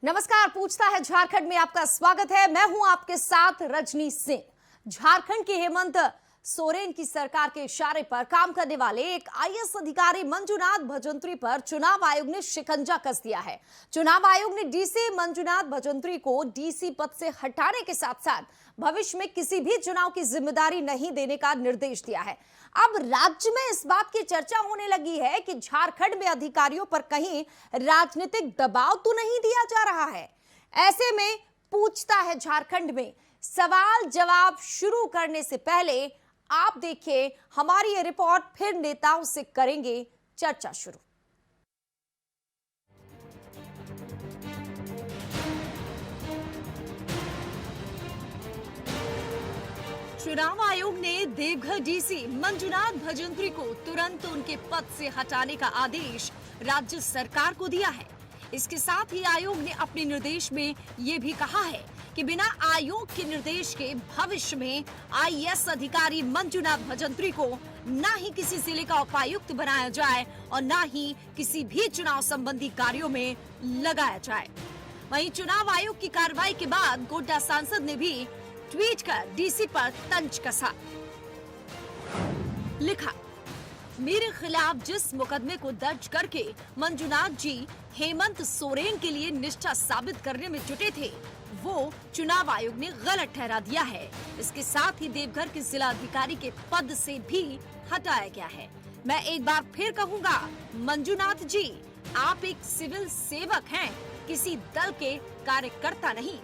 नमस्कार, पूछता है झारखंड में आपका स्वागत है। मैं हूं आपके साथ रजनी सिंह। झारखंड की हेमंत सोरेन की सरकार के इशारे पर काम करने वाले एक आईएएस अधिकारी मंजुनाथ भजंत्री पर चुनाव आयोग ने शिकंजा कस दिया है। चुनाव आयोग ने डीसी मंजुनाथ भजंत्री को डीसी पद से हटाने के साथ साथ भविष्य में किसी भी चुनाव की जिम्मेदारी नहीं देने का निर्देश दिया है। अब राज्य में इस बात की चर्चा होने लगी है कि झारखंड में अधिकारियों पर कहीं राजनीतिक दबाव तो नहीं दिया जा रहा है। ऐसे में पूछता है झारखंड में सवाल जवाब शुरू करने से पहले आप देखिए हमारी ये रिपोर्ट, फिर नेताओं से करेंगे चर्चा शुरू। चुनाव आयोग ने देवघर डीसी मंजुनाथ भजंत्री को तुरंत उनके पद से हटाने का आदेश राज्य सरकार को दिया है। इसके साथ ही आयोग ने अपने निर्देश में ये भी कहा है कि बिना आयोग के निर्देश के भविष्य में आईएएस अधिकारी मंजुनाथ भजंत्री को न ही किसी जिले का उपायुक्त बनाया जाए और न ही किसी भी चुनाव संबंधी कार्यों में लगाया जाए। वहीं चुनाव आयोग की कार्रवाई के बाद गोड्डा सांसद ने भी ट्वीट कर डीसी पर तंज कसा। लिखा, मेरे खिलाफ जिस मुकदमे को दर्ज करके मंजुनाथ जी हेमंत सोरेन के लिए निष्ठा साबित करने में जुटे थे, वो चुनाव आयोग ने गलत ठहरा दिया है। इसके साथ ही देवघर के जिला अधिकारी के पद से भी हटाया गया है। मैं एक बार फिर कहूंगा, मंजुनाथ जी, आप एक सिविल सेवक हैं, किसी दल के कार्यकर्ता नहीं।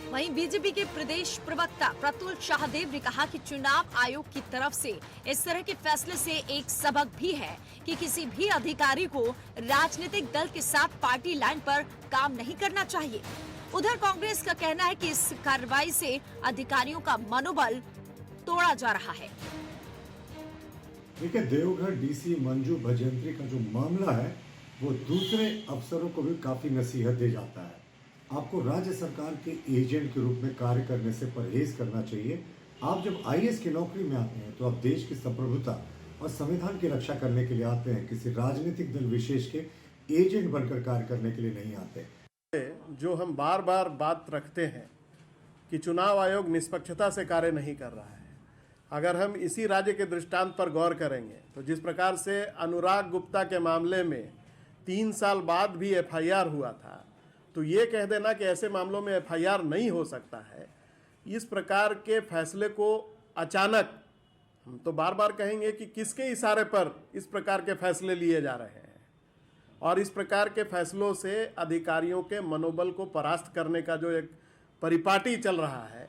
वहीं बीजेपी के प्रदेश प्रवक्ता प्रतुल शाहदेव ने कहा कि चुनाव आयोग की तरफ से इस तरह के फैसले से एक सबक भी है कि किसी भी अधिकारी को राजनीतिक दल के साथ पार्टी लाइन पर काम नहीं करना चाहिए। उधर कांग्रेस का कहना है कि इस कार्रवाई से अधिकारियों का मनोबल तोड़ा जा रहा है। देखिए, देवघर डीसी मंजू भजंत्री का जो मामला है वो दूसरे अफसरों को भी काफी नसीहत दे जाता है। आपको राज्य सरकार के एजेंट के रूप में कार्य करने से परहेज करना चाहिए। आप जब आईएएस की नौकरी में आते हैं तो आप देश की संप्रभुता और संविधान की रक्षा करने के लिए आते हैं, किसी राजनीतिक दल विशेष के एजेंट बनकर कार्य करने के लिए नहीं आते। जो हम बार बार बात रखते हैं कि चुनाव आयोग निष्पक्षता से कार्य नहीं कर रहा है, अगर हम इसी राज्य के दृष्टांत पर गौर करेंगे तो जिस प्रकार से अनुराग गुप्ता के मामले में 3 साल बाद भी एफआईआर हुआ था, तो ये कह देना कि ऐसे मामलों में एफआईआर नहीं हो सकता है, इस प्रकार के फैसले को अचानक, हम तो बार बार कहेंगे कि किसके इशारे पर इस प्रकार के फैसले लिए जा रहे हैं, और इस प्रकार के फैसलों से अधिकारियों के मनोबल को परास्त करने का जो एक परिपाटी चल रहा है,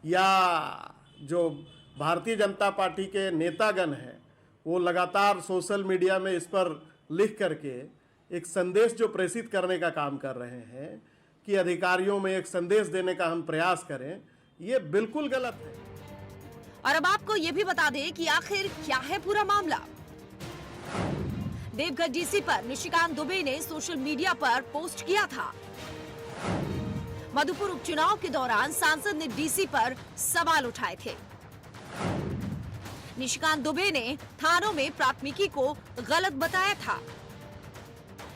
या जो भारतीय जनता पार्टी के नेतागण हैं वो लगातार सोशल मीडिया में इस पर लिख करके एक संदेश जो प्रेषित करने का काम कर रहे हैं कि अधिकारियों में एक संदेश देने का हम प्रयास करें, ये बिल्कुल गलत है। और अब आपको ये भी बता दें कि आखिर क्या है पूरा मामला। देवघर डीसी पर निशिकांत दुबे ने सोशल मीडिया पर पोस्ट किया था। मधुपुर उपचुनाव के दौरान सांसद ने डीसी पर सवाल उठाए थे। निशिकांत दुबे ने थानों में प्राथमिकी को गलत बताया था।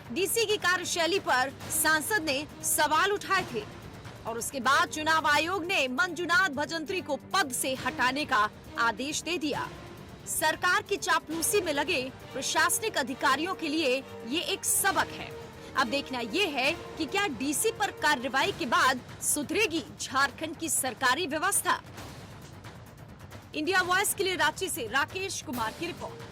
डीसी की कार्यशैली पर सांसद ने सवाल उठाए थे और उसके बाद चुनाव आयोग ने मंजुनाथ भजंत्री को पद से हटाने का आदेश दे दिया। सरकार की चापलूसी में लगे प्रशासनिक अधिकारियों के लिए ये एक सबक है। अब देखना ये है कि क्या डीसी पर कार्रवाई के बाद सुधरेगी झारखंड की सरकारी व्यवस्था। इंडिया वॉइस के लिए रांची से राकेश कुमार की रिपोर्ट।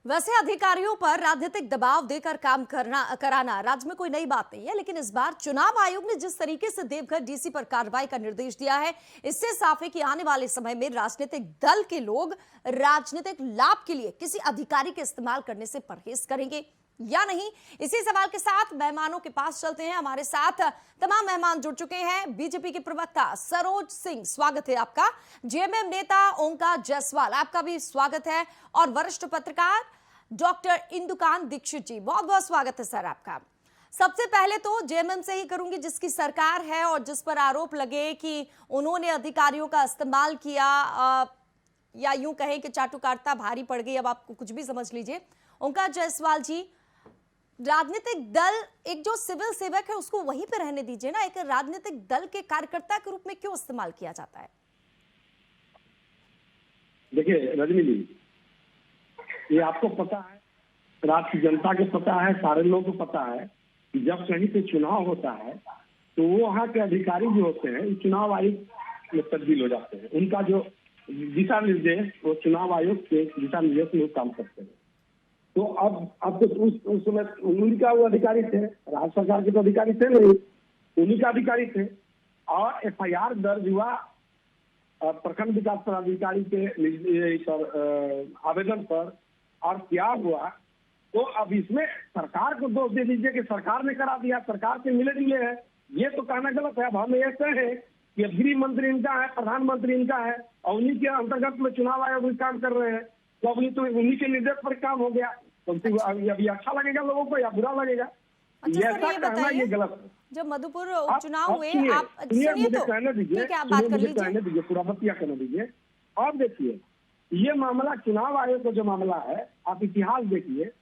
वैसे अधिकारियों पर राजनीतिक दबाव देकर काम कराना राज्य में कोई नई बात नहीं है, लेकिन इस बार चुनाव आयोग ने जिस तरीके से देवघर डीसी पर कार्रवाई का निर्देश दिया है, इससे साफ है कि आने वाले समय में राजनीतिक दल के लोग राजनीतिक लाभ के लिए किसी अधिकारी के इस्तेमाल करने से परहेज करेंगे या नहीं। इसी सवाल के साथ मेहमानों के पास चलते हैं। हमारे साथ तमाम मेहमान जुड़ चुके हैं। बीजेपी के प्रवक्ता सरोज सिंह, स्वागत है आपका। जेएमएम नेता ओंकार जायसवाल, आपका भी स्वागत है। और वरिष्ठ पत्रकार डॉक्टर इंदुकांत दीक्षित जी, बहुत बहुत स्वागत है सर आपका। सबसे पहले तो जेएमएम से ही करूंगी, जिसकी सरकार है और जिस पर आरोप लगे कि उन्होंने अधिकारियों का इस्तेमाल किया, या यूं कहें कि चाटुकारिता भारी पड़ गई, अब आपको कुछ भी समझ लीजिए। ओंकार जायसवाल जी, राजनीतिक दल एक जो सिविल सेवक है उसको वहीं पे रहने दीजिए ना, एक राजनीतिक दल के कार्यकर्ता के रूप में क्यों इस्तेमाल किया जाता है? देखिए रजनी जी, ये आपको पता है, राज्य की जनता को पता है, सारे लोगों को पता है कि जब कहीं पे चुनाव होता है तो वो वहाँ के अधिकारी जो होते हैं चुनाव आयुक्त में तब्दील हो जाते हैं। उनका जो दिशा निर्देश वो चुनाव आयोग के दिशा निर्देश में काम करते हैं। तो अब तो उस समय उनका वो अधिकारी थे, राज्य सरकार के तो अधिकारी थे नहीं, उन्हीं का अधिकारी थे। और FIR दर्ज हुआ प्रखंड विकास पदाधिकारी के आवेदन पर, और क्या हुआ तो अब इसमें सरकार को दोष दे दीजिए कि सरकार ने करा दिया, सरकार से मिले जुले है, ये तो कहना गलत है। अब हम ये कहें कि अब गृह मंत्री इनका है, प्रधानमंत्री इनका है और उन्हीं के अंतर्गत में चुनाव आयोग भी काम कर रहे हैं, तो अभी तो उन्हीं के निर्देश पर काम हो गया, तो अभी अच्छा लगेगा लोगों को या बुरा लगेगा? अच्छा सर, ऐसा ये कहना ये गलत है। जब मधुपुर उपचुनाव हुए, आप सुनिए, सुनिए मुझे तो कहने दीजिए, ठीक है, आप बात कर लीजिए। कहने दीजिए, पूरा बतिया करने दीजिए। और देखिए, ये मामला चुनाव आयोग का जो मामला है, आप इतिहास देखिए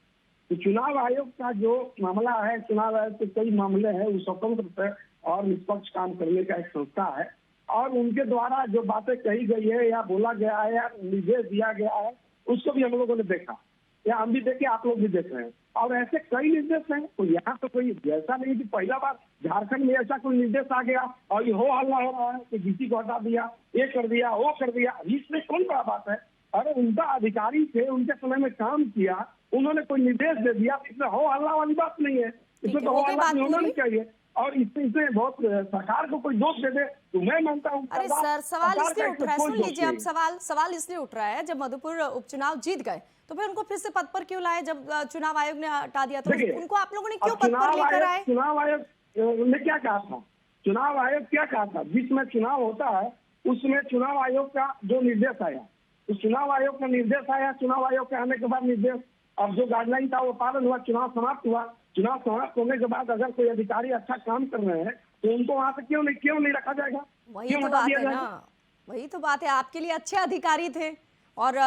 तो चुनाव आयोग का जो मामला है, चुनाव आयोग के कई मामले हैं, वो स्वतंत्र और निष्पक्ष काम करने का एक संस्था है, और उनके द्वारा जो बातें कही गई है या बोला गया है या निर्देश दिया गया है, उसको भी हम लोगों ने देखा, या हम भी देखे, आप लोग भी देख रहे हैं। और ऐसे कई निर्देश हैं, तो यहाँ तो कोई ऐसा नहीं कि पहला बार झारखंड में ऐसा कोई निर्देश आ गया और ये हो हल्ला हो रहा है कि डीसी को हटा दिया, ये कर दिया, वो कर दिया। इसमें कौन बड़ा बात है? अरे उनका अधिकारी थे, उनके समय में काम किया, उन्होंने कोई निर्देश दे दिया, इसमें हो हल्ला वाली बात नहीं है। इसमें तो हो हल्ला होना नहीं चाहिए। और इसमें बहुत सरकार को कोई दोष दे दे तो मैं मानता हूँ। अरे सर, सवाल इसलिए उठ रहा है, सुन लीजिए, अब सवाल इसलिए उठ रहा है, जब मधुपुर उपचुनाव जीत गए तो फिर उनको फिर से पद पर क्यों लाए? जब चुनाव आयोग ने हटा दिया तो उनको आप लोगों ने क्यों पद पर लेकर आए? चुनाव आयोग ने क्या कहा था? चुनाव आयोग क्या कहा था? जिसमें चुनाव होता है उसमें चुनाव आयोग का जो निर्देश आया, उस चुनाव आयोग का निर्देश आया, चुनाव आयोग के आने के बाद निर्देश, अब जो गाइडलाइन था वो पालन हुआ, चुनाव समाप्त हुआ। चुनाव समाप्त होने के बाद अगर कोई अधिकारी अच्छा काम कर रहे हैं तो उनको वहां से क्यों नहीं रखा जाएगा? वही तो बात है ना, वही तो बात है। आपके लिए अच्छे अधिकारी थे और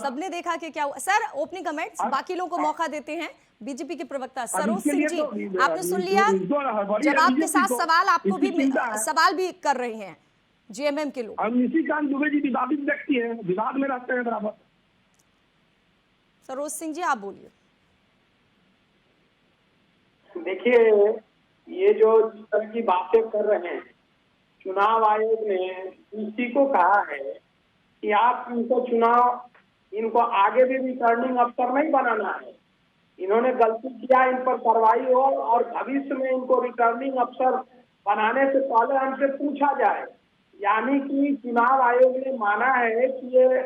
सबने देखा कि क्या हुआ। सर, ओपनिंग कमेंट्स बाकी लोगों को मौका देते हैं। बीजेपी के प्रवक्ता सरोज सिंह जी, आपने सुन लिया जवाब के साथ सवाल, आपको भी सवाल भी कर रहे हैं JMM के लोग। निशिकांत दुबे जी विवादित व्यक्ति है, विवाद में रहते हैं बराबर। सरोज सिंह जी, आप बोलिए। देखिए, ये जो जिस तरह की बातें कर रहे हैं, चुनाव आयोग ने इसी को कहा है कि आप इनको आगे भी रिटर्निंग अफसर नहीं बनाना है। इन्होंने गलती किया, इन पर कार्रवाई हो और भविष्य में इनको रिटर्निंग अफसर बनाने से पहले हमसे पूछा जाए। यानी कि चुनाव आयोग ने माना है कि ये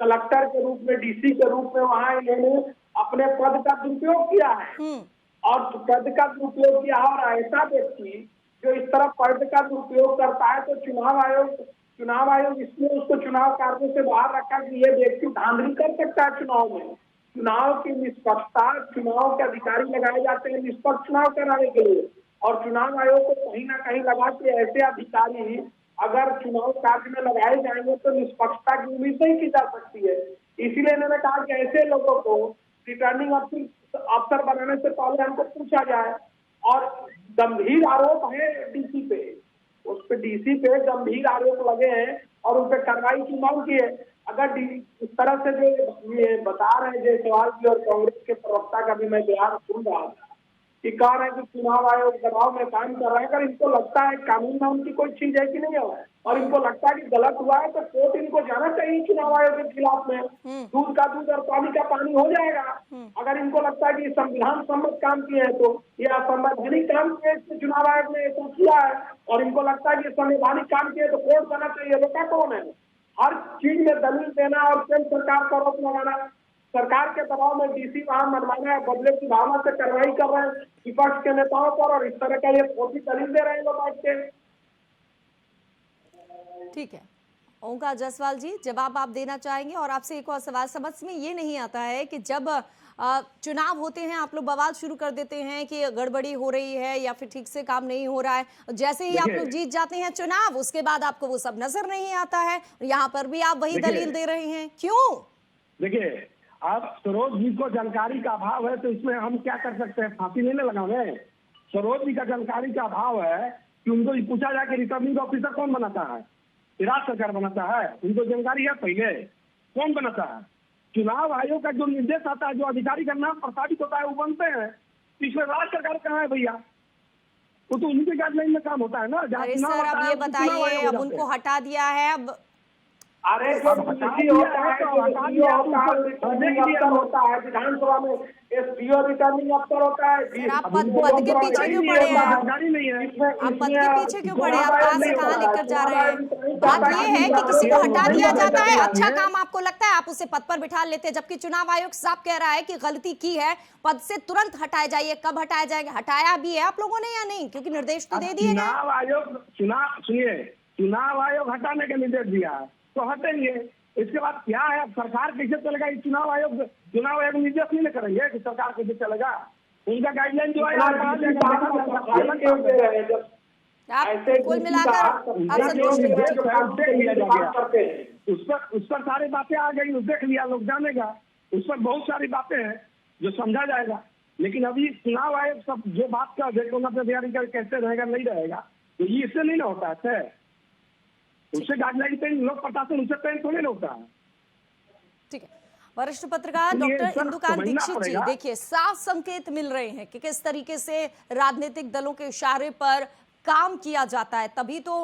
कलेक्टर के रूप में, DC के रूप में वहां इन्होंने अपने पद का दुरुपयोग किया है, और पद का दुरुपयोग किया। और ऐसा व्यक्ति जो इस तरह पद का दुरुपयोग करता है तो चुनाव आयोग इसलिए उसको चुनाव कार्य से बाहर रखा कि ये व्यक्ति धांधली कर सकता है चुनाव में। चुनाव की निष्पक्षता, चुनाव के अधिकारी लगाए जाते हैं निष्पक्ष चुनाव कराने के लिए, और चुनाव आयोग को कहीं ना कहीं लगा कि ऐसे अधिकारी अगर चुनाव कार्य में लगाए जाएंगे तो निष्पक्षता की उम्मीद नहीं की जा सकती है। इसीलिए इन्होंने कहा कि ऐसे लोगों को रिटर्निंग अफसर बनाने से पहले हमको पूछा जाए। और गंभीर आरोप है DC पे, उस पे DC पे गंभीर आरोप लगे हैं और उन पे कार्रवाई की मांग की है। अगर इस तरह से जो ये बता रहे हैं जायसवाल जी और कांग्रेस के प्रवक्ता का भी मैं बयान सुन रहा था कि कह रहे हैं कि चुनाव आयोग दबाव में काम कर रहा है। अगर इनको लगता है कानून में उनकी कोई चीज है कि नहीं है और इनको लगता है कि गलत हुआ है तो कोर्ट इनको जाना चाहिए चुनाव आयोग के खिलाफ में। दूध का दूध और पानी का पानी हो जाएगा। अगर इनको लगता है कि संविधान सम्मत काम किए हैं तो ये असंवैधानिक काम किए, चुनाव आयोग ने ऐसा किया है, और इनको लगता है कि संवैधानिक काम किए तो कोर्ट जाना चाहिए। लोग कौन है? हर चीज में दलील देना और केंद्र सरकार पर आरोप लगाना, सरकार के दबाव में DC वहां मनमाना है, बदले की भावना से कार्रवाई कर रहे हैं विपक्ष के नेताओं पर, और इस तरह का ये खोटी दलील दे रहे हैं लोग आज के। ठीक है, ओंकार जायसवाल जी, जवाब आप देना चाहेंगे? और आपसे एक और सवाल, समझ में ये नहीं आता है कि जब चुनाव होते हैं आप लोग बवाल शुरू कर देते हैं कि गड़बड़ी हो रही है या फिर ठीक से काम नहीं हो रहा है, जैसे ही आप देखिए- लोग जीत जाते हैं चुनाव, उसके बाद आपको वो सब नजर नहीं आता है। यहाँ पर भी आप वही देखिए- दलील दे रहे हैं, क्यों? देखिए, आप सरोज जी को जानकारी का अभाव है तो इसमें हम क्या कर सकते हैं? फांसी नहीं ना लगावे। सरोज जी का जानकारी का अभाव है कि उनको ये पूछा जाए कि रिटर्निंग ऑफिसर कौन बनाता है? राज्य सरकार बनाता है, उनको जानकारी है पहले कौन बनाता है? चुनाव आयोग का जो निर्देश आता है, जो अधिकारी का नाम प्रस्तावित होता है वो बनते हैं। इसमें राज्य सरकार कहाँ है भैया? वो तो उन्हीं के गाइडलाइन में काम होता है ना। जहाँ अरे चुनाव सर, आता अब है, ये वो चुनाव आयोग बताइए, हो अब जाते उनको हैं। हटा दिया है, अब अरे जो अब हटा डीसी दिया होता है है, तो जो हटा डीओ दिया, होता है, तो रिटर्निंग देख लिया अफसर लोग। होता है विधानसभा में, एसडीओ रिटर्निंग अफसर होता है। सर, आप अब पद उनको के तो पीछे जानकारी क्यों नहीं पड़े है, हैं? जानकारी नहीं है। आप पद के पीछे क्यों पड़े? आप चुनाव कहाँ आयोग से नहीं कहाँ होता है, लेकर जा चुनाव रहे आयोग हैं? नहीं बात करता ये है, है कि किसी को हटा दिया जाता है, अच्छा है। काम आपको लगता है, आप उसे पद पर बिठा लेते हैं, जबकि चुनाव आयोग साफ कह रहा है कि गलती की है, पद से तुरंत हटाए जाइए। कब हटाए जाएंगे? हटाया भी है आप लोगों ने या नहीं? क्योंकि निर्देश तो अब दे दिए गए। चुनाव आयोग सुनिए, चुनाव आयोग हटाने का निर्देश दिया है तो हटेंगे। इसके बाद क्या है? अब सरकार कैसे चलेगा? ये चुनाव आयोग निर्देश नहीं करेंगे कि सरकार कैसे चलेगा? उनका गाइडलाइन जो है आप कहाँ जाएगा? आप कुल मिलाकर आप संतुष्ट नहीं हैं? उस पर सारी बातें आ गई, देख लिया लोग, जानेगा। उस पर बहुत सारी बातें हैं जो समझा जाएगा। लेकिन अभी चुनाव आयोग सब जो बात का देखो ना तैयारी कर कैसे रहेगा नहीं रहेगा, तो ये इससे नहीं ना होता है। उससे गाइडलाइन पे लोग प्रशासन उससे पेन थोड़े ना होता है। ठीक है, वरिष्ठ पत्रकार इसलिए डॉक्टर सर इंदुकांत समझना दीक्षित जी, पड़ेगा। देखिए साफ संकेत मिल रहे हैं कि किस तरीके से राजनीतिक दलों के इशारे पर काम किया जाता है, तभी तो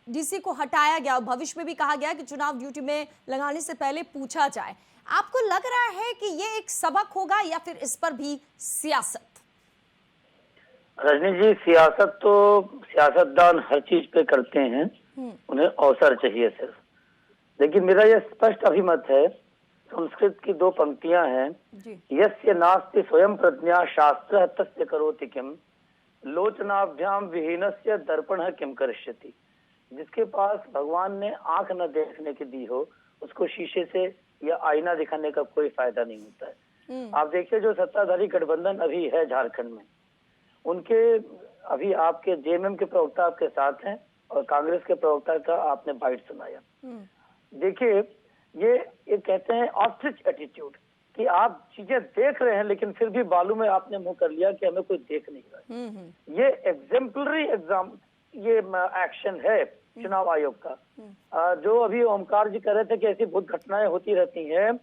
डीसी को हटाया गया। भविष्य में भी कहा गया कि चुनाव ड्यूटी में लगाने से पहले पूछा जाए। आपको लग रहा है कि ये एक सबक होगा या फिर इस पर भी सियासत? रजनी जी, सियासत तो सियासतदान हर चीज पे करते हैं, उन्हें अवसर चाहिए सिर्फ। लेकिन मेरा यह स्पष्ट अभिमत है, संस्कृत की दो पंक्तियां हैं, यस्य नास्ति स्वयं प्रज्ञा शास्त्र तस्य करोति किम, लोचनाभ्याम विहीनस्य दर्पण किम करिष्यति। जिसके पास भगवान ने आंख न देखने की दी हो, उसको शीशे से या आईना दिखाने का कोई फायदा नहीं होता है। आप देखिए, जो सत्ताधारी गठबंधन अभी है झारखंड में, उनके अभी आपके जेएमएम के प्रवक्ता आपके साथ हैं और कांग्रेस के प्रवक्ता का आपने बाइट सुनाया। देखिए, ये कहते हैं ऑस्ट्रिच एटीट्यूड, कि आप चीजें देख रहे हैं लेकिन फिर भी बालू में आपने मुंह कर लिया कि हमें कोई देख नहीं रहा। ये एग्जाम्पलरी ये एक्शन है चुनाव आयोग का। जो अभी ओमकार जी कह रहे थे कि ऐसी बहुत घटनाएं होती रहती हैं,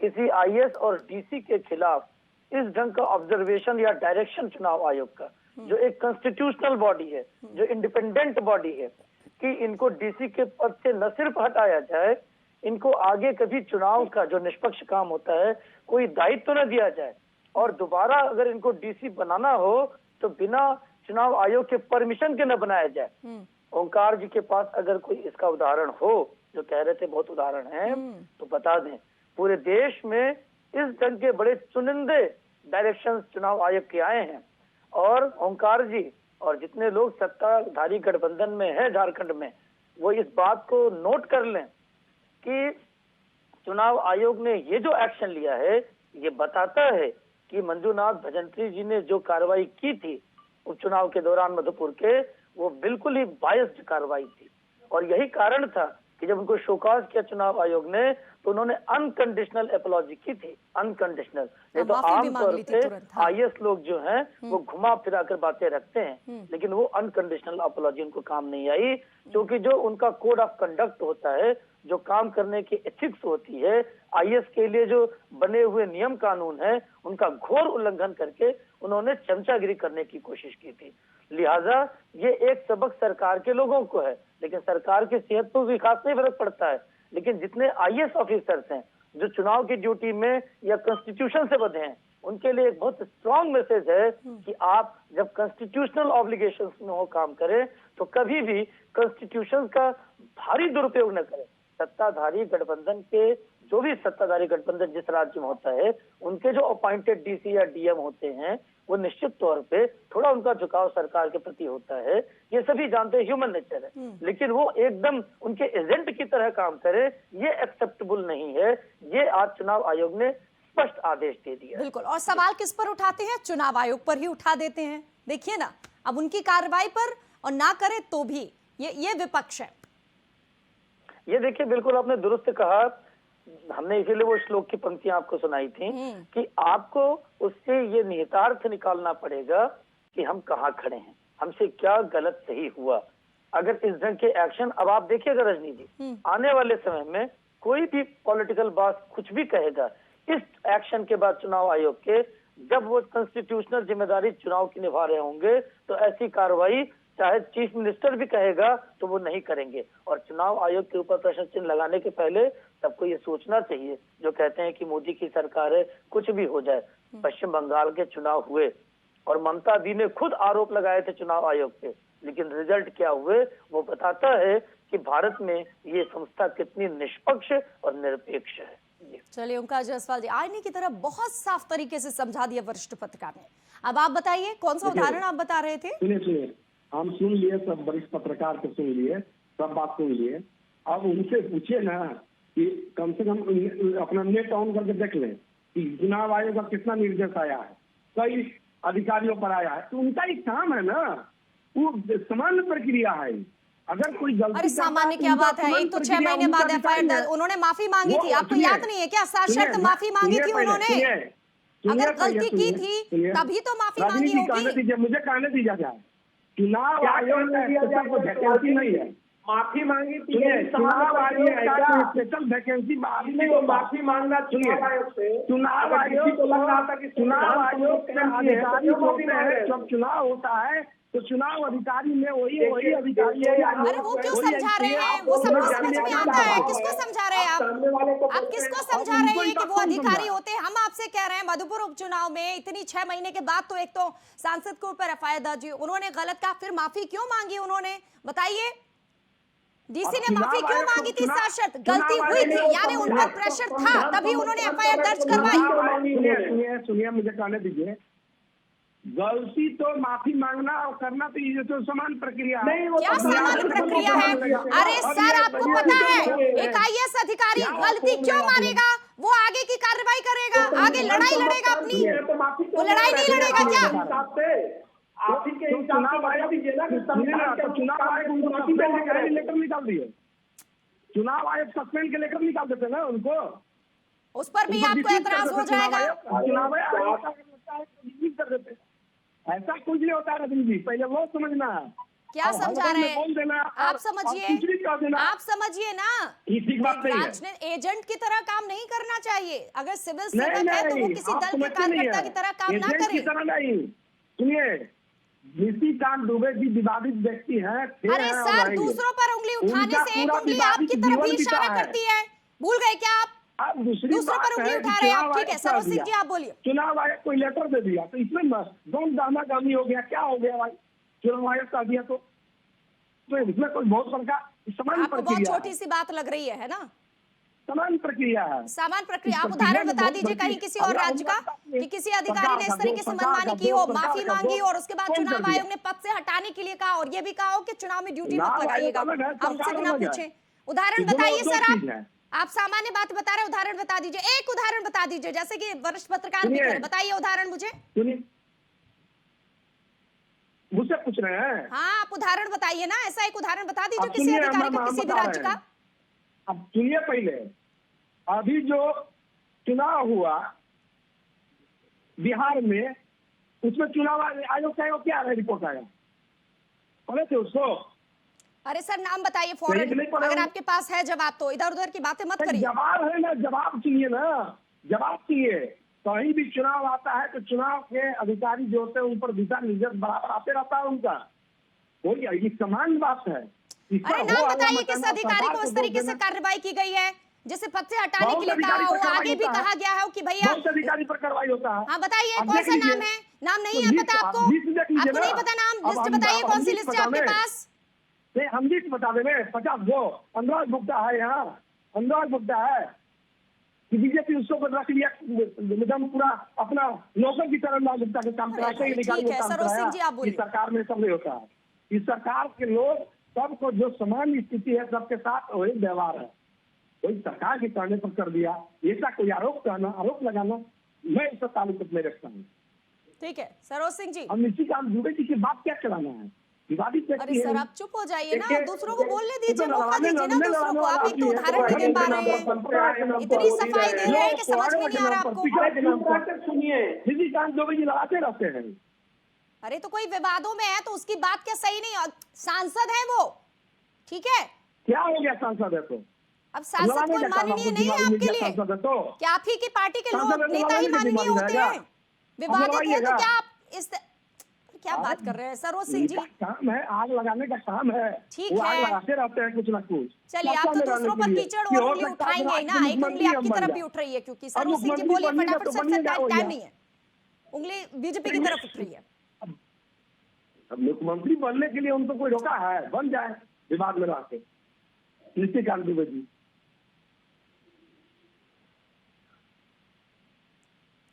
किसी आईएएस और डीसी के खिलाफ इस ढंग का ऑब्जर्वेशन या डायरेक्शन चुनाव आयोग का, जो एक कॉन्स्टिट्यूशनल बॉडी है, जो इंडिपेंडेंट बॉडी है, कि इनको डीसी के पद से न सिर्फ हटाया जाए, इनको आगे कभी चुनाव का जो निष्पक्ष काम होता है कोई दायित्व न दिया जाए, और दोबारा अगर इनको डीसी बनाना हो तो बिना चुनाव आयोग के परमिशन के न बनाया जाए। ओंकार जी के पास अगर कोई इसका उदाहरण हो, जो कह रहे थे बहुत उदाहरण है, तो बता दें। पूरे देश में इस ढंग के बड़े चुनिंदे डायरेक्शंस चुनाव आयोग के आए हैं, और ओंकार जी और जितने लोग सत्ताधारी गठबंधन में है झारखंड में, वो इस बात को नोट कर लें कि चुनाव आयोग ने ये जो एक्शन लिया है, ये बताता है कि मंजूनाथ भजंत्री जी ने जो कार्रवाई की थी उपचुनाव के दौरान मधुपुर के, वो बिल्कुल ही बायस्ड कार्रवाई थी। और यही कारण था कि जब उनको शोकॉज किया चुनाव आयोग ने, तो उन्होंने अनकंडीशनल अपॉलॉजी की थी, अनकंडीशनल। नहीं तो आमतौर पे आईएएस लोग जो हैं वो घुमा फिरा कर बातें रखते हैं, लेकिन वो अनकंडीशनल अपॉलॉजी उनको काम नहीं आई, क्योंकि जो उनका कोड ऑफ कंडक्ट होता है, जो काम करने की एथिक्स होती है, आईएएस के लिए जो बने हुए नियम कानून है, उनका घोर उल्लंघन करके उन्होंने चमचागिरी करने की कोशिश की थी। लिहाजा ये एक सबक सरकार के लोगों को है, लेकिन सरकार की सेहत पर भी खास नहीं फर्क पड़ता है। लेकिन जितने आईएएस ऑफिसर्स हैं जो चुनाव की ड्यूटी में या कॉन्स्टिट्यूशन से बंधे हैं, उनके लिए एक बहुत स्ट्रॉन्ग मैसेज है कि आप जब कॉन्स्टिट्यूशनल ऑब्लिगेशंस में हो काम करें, तो कभी भी कॉन्स्टिट्यूशन का भारी दुरुपयोग न करें। सत्ताधारी गठबंधन के जो भी सत्ताधारी गठबंधन जिस राज्य में होता है, उनके जो अपॉइंटेड डीसी या डीएम होते हैं, वो निश्चित तौर पे थोड़ा उनका झुकाव सरकार के प्रति होता है। ये सभी जानते हैं, ह्यूमन नेचर है। लेकिन वो एकदम उनके एजेंट की तरह काम करे, ये एक्सेप्टेबल नहीं है। ये आज चुनाव आयोग ने स्पष्ट आदेश दे दिया। बिल्कुल। और सवाल किस पर उठाते हैं? चुनाव आयोग पर ही उठा देते हैं। देखिए ना, अब उनकी कार्रवाई पर और ना करे तो भी ये विपक्ष है। ये देखिए, बिल्कुल आपने दुरुस्त कहा। हमने इसीलिए वो श्लोक की पंक्तियां आपको सुनाई थी कि आपको उससे ये निहितार्थ निकालना पड़ेगा कि हम कहाँ खड़े हैं, हमसे क्या गलत सही हुआ। अगर इस ढंग के एक्शन, अब आप देखिएगा रजनी जी, आने वाले समय में कोई भी पॉलिटिकल बॉस कुछ भी कहेगा, इस एक्शन के बाद चुनाव आयोग के, जब वो कॉन्स्टिट्यूशनल जिम्मेदारी चुनाव की निभा रहे होंगे, तो ऐसी कार्रवाई चाहे चीफ मिनिस्टर भी कहेगा तो वो नहीं करेंगे। और चुनाव आयोग के ऊपर प्रश्न चिन्ह लगाने के पहले सबको ये सोचना चाहिए, जो कहते हैं कि मोदी की सरकार है, कुछ भी हो जाए। पश्चिम बंगाल के चुनाव हुए और ममता दी ने खुद आरोप लगाए थे चुनाव आयोग पे, लेकिन रिजल्ट क्या हुए वो बताता है कि भारत में ये संस्था कितनी निष्पक्ष और निरपेक्ष है। चलिए, ओंकार जायसवाल जी, आईने की तरह बहुत साफ तरीके से समझा दिया वरिष्ठ पत्रकार ने। अब आप बताइए, कौन सा उदाहरण आप बता रहे थे? सुनिए, हम सुन लिए, सब वरिष्ठ पत्रकार को सुन लिए, सब बात सुन लिए। अब उनसे पूछिए ना कि कम से कम अपना नेट ऑन करके देख लें कि चुनाव आयोग का कितना निर्देश आया है, कई अधिकारियों पर आया है। तो उनका एक काम है ना, वो सामान्य प्रक्रिया है। अगर कोई गलती, अरे सामान्य क्या बात है, एक तो 6 महीने बाद एफआईआर उन्होंने माफी मांगी थी, आपको याद नहीं है क्या? सशर्त माफी मांगी थी उन्होंने। अगर गलती की थी तभी तो माफी मांगी होगी। मुझे कहने दीजिए जाए, चुनाव आयोग का कोई वैकेंसी नहीं है। माफी मांगी थी, चुनाव आयोग का स्पेशल वैकेंसी माफी मांगना चुनाव आयोग से। चुनाव आयोग को लग रहा था कि चुनाव आयोग के अधिकारी होते हैं, जब चुनाव होता है तो चुनाव अधिकारी में वही अधिकारी है। अरे वो क्यों समझा रहे हैं? वो सब समझ में आता है। किसको समझा रहे हैं आप किसको समझा रहे हैं कि वो अधिकारी होते हैं? हम आपसे कह रहे हैं, मधुपुर उपचुनाव में इतनी 6 महीने के बाद तो एक तो सांसद के ऊपर एफआईआर दर्ज हुई, उन्होंने गलत कहा, फिर माफी क्यों मांगी उन्होंने? बताइए, डीसी ने माफी क्यों मांगी थी? सशर्त गलती हुई थी, यानी उन पर प्रेशर था, तभी उन्होंने एफआईआर दर्ज करवाई। सुनिए, मुझे कहने दीजिए, गलती तो माफी मांगना और करना तो ये तो समान प्रक्रिया है। क्या समान प्रक्रिया है? अरे सर, आपको पता है एक आईएएस अधिकारी गलती क्यों मानेगा? वो आगे की कार्रवाई करेगा, आगे लड़ाई लड़ेगा अपनी। वो लड़ाई नहीं लड़ेगा क्या? चुनाव आयोग लेटर निकाल दिए, चुनाव आयोग सस्पेंड के लेटर निकाल देते ना उनको, उस पर भी आपको एतराज हो जाएगा। चुनाव आयोग कर देते, ऐसा कुछ नहीं होता रजनी जी, पहले वो समझना। क्या समझा रहे हैं आप? समझिए ना, राजनीतिक एजेंट की तरह काम नहीं करना चाहिए। अगर सिविल सर्वेंट है तो वो किसी दल के कार्यकर्ता की तरह काम ना करे। सुनिए, निशिकांत दुबे जी विवादित व्यक्ति हैं। अरे सर, दूसरों पर उंगली उठाने से एक उंगली आपकी तरफ भी इशारा करती है, भूल गए क्या आप? अब दूसरों पर उंगली उठा रहे हैं आप। ठीक है, सरोज सिंह जी आप बोलिए। चुनाव आयोग कोई लेटर दे दिया तो इसमें दोनों दामागामी हो गया, क्या हो गया भाई? चुनाव आयोग का दिया तो इसमें कोई बहुत बड़का समान प्रक्रिया, बहुत छोटी सी बात लग रही है ना? समान प्रक्रिया है, समान प्रक्रिया। आप उदाहरण बता दीजिए कहीं किसी और राज्य का कि किसी अधिकारी ने इस तरीके से मनमानी की हो, माफी मांगी और उसके बाद चुनाव आयोग ने पद से हटाने के लिए कहा और ये भी कहा हो कि चुनाव में ड्यूटी मत लगाइएगा। हमसे भी ना पूछे। उदाहरण बताइए सर, आप सामान्य बात बता रहे, उदाहरण बता दीजिए, एक उदाहरण बता दीजिए, जैसे कि वरिष्ठ पत्रकार भी करें। बताइए उदाहरण मुझे। मुझसे पूछ रहे हैं? हाँ, आप उदाहरण बताइए ना, ऐसा एक उदाहरण बता दीजिए किसी अधिकारी का, किसी भी राज्य का। अब सुनिए, पहले अभी जो चुनाव हुआ बिहार में, उसमें चुनाव आयोग का क्या रिपोर्ट आया, पढ़े थे उसको? अरे सर, नाम बताइए फौरन, अगर आपके पास है जवाब तो। इधर उधर की बातें मत करिए। जवाब है ना, जवाब चाहिए ना, जवाब चाहिए। कहीं भी चुनाव आता है तो चुनाव के अधिकारी जो होते हैं उन पर दिशा निर्देश बराबर आते रहता है उनका, वही ये समान बात है। अरे नाम बताइए किस अधिकारी को इस तरीके से कार्रवाई की गई है जिसे पद से हटाने के लिए कहा हो, आगे भी कहा गया है कि भैया अधिकारी पर कार्रवाई होता है। हाँ बताइए, कौन सा नाम है? नाम नहीं है पता आपको? आपको नहीं पता नाम? लिस्ट बताइए, कौन सी लिस्ट है आपके पास? हम लिस्ट बता देंगे, 50 गो अनुराग गुप्ता है, यहाँ अनुराग गुप्ता है, कि बीजेपी उसको पर रख लिया, एकदम पूरा अपना नौकर की तरह लाल गुप्ता के काम कराया, भाई, ठीक है, सरोज सिंह जी, आप बोलिए। इस सरकार में सब नहीं होता है। इस सरकार के लोग सबको जो समान स्थिति है सबके साथ वही व्यवहार है, कोई सरकार के कहने पर कर दिया, ऐसा कोई आरोप लगाना मैं इससे ताल्लुक नहीं रखता हूँ। ठीक है सरोज सिंह जी। हम इसी काम जुड़े जी की बात क्या चलाना है, विवादित अरे व्यक्ति सर है। आप चुप हो जाइए ना, देखिए, दूसरों को बोलने दीजिए, तो मौका दीजिए ना दूसरों को। आप एक तो उदाहरण नहीं दे पा रहे हैं, इतनी सफाई दे रहे हैं कि समझ में नहीं आ रहा आपको। सुनिए, निशिकांत दुबे जी लड़ाते रहते हैं। अरे तो कोई विवादों में है तो उसकी बात क्या सही नहीं, सांसद है वो, ठीक है। क्या हो गया सांसद है तो? अब सांसद कोई माननीय नहीं है आपके लिए? क्या आप ही की पार्टी के लोग नेता ही माननीय होते हैं? विवादित है तो क्या आप इस क्या बात कर रहे हैं सरोज सिंह जी? काम है, आग लगाने का काम है, ठीक वो आग है। लगाते रहते हैं कुछ ना कुछ। चलिए आप तो दूसरों पर कीचड़ और उंगली उठाएंगे ही ना, एक उंगली आपकी तरफ भी उठ रही है, क्योंकि सरोज सिंह जी बोलिए फटाफट से, टाइम नहीं है, उंगली बीजेपी की तरफ उठ रही है। अब मुख्यमंत्री बनने के लिए उनको कोई रोका है? बन जाए विवाद में रहते निशिकांत दुबे जी।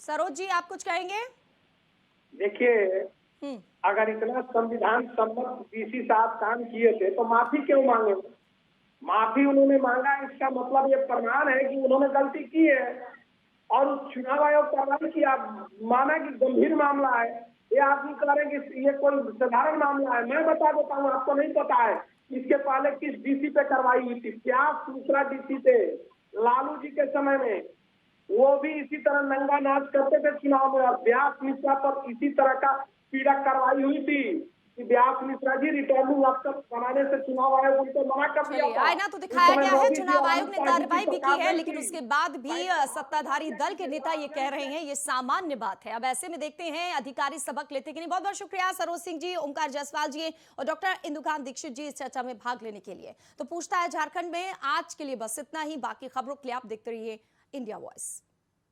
सरोज जी आप कुछ कहेंगे? देखिए, अगर इतना संविधान सम्मत डीसी साहब काम किए थे तो माफी क्यों मांगे? माफी उन्होंने मांगा, इसका मतलब ये प्रमाण है कि उन्होंने गलती की है और चुनाव आयोग कार्रवाई किया, माना कि गंभीर मामला है। ये आदमी कह रहे हैं कि ये कोई साधारण मामला है। मैं बता देता हूँ, आपको नहीं पता है, इसके पहले किस डीसी पे कार्रवाई हुई थी। व्यास मिश्रा डीसी थे लालू जी के समय में, वो भी इसी तरह नंगा नाच करते थे चुनाव में, और व्यास मिश्रा पर इसी तरह का पीड़क कार्रवाई हुई थी कि व्यास मिश्रा जी रिटर्निंग अफसर बनाने से चुनाव आयोग उनको मना कर दिया था। आईना तो दिखाया गया है, चुनाव आयोग ने कार्रवाई भी की है, लेकिन उसके बाद भी सत्ताधारी दल के नेता ये कह रहे हैं ये सामान्य बात है। अब ऐसे में देखते हैं अधिकारी सबक लेते कि नहीं। बहुत बहुत शुक्रिया सरोज सिंह जी, ओमकार जायसवाल जी और डॉक्टर इंदुकांत दीक्षित जी इस चर्चा में भाग लेने के लिए। तो पूछता है झारखंड में आज के लिए बस इतना ही, बाकी खबरों के लिए आप देखते रहिए इंडिया वॉइस।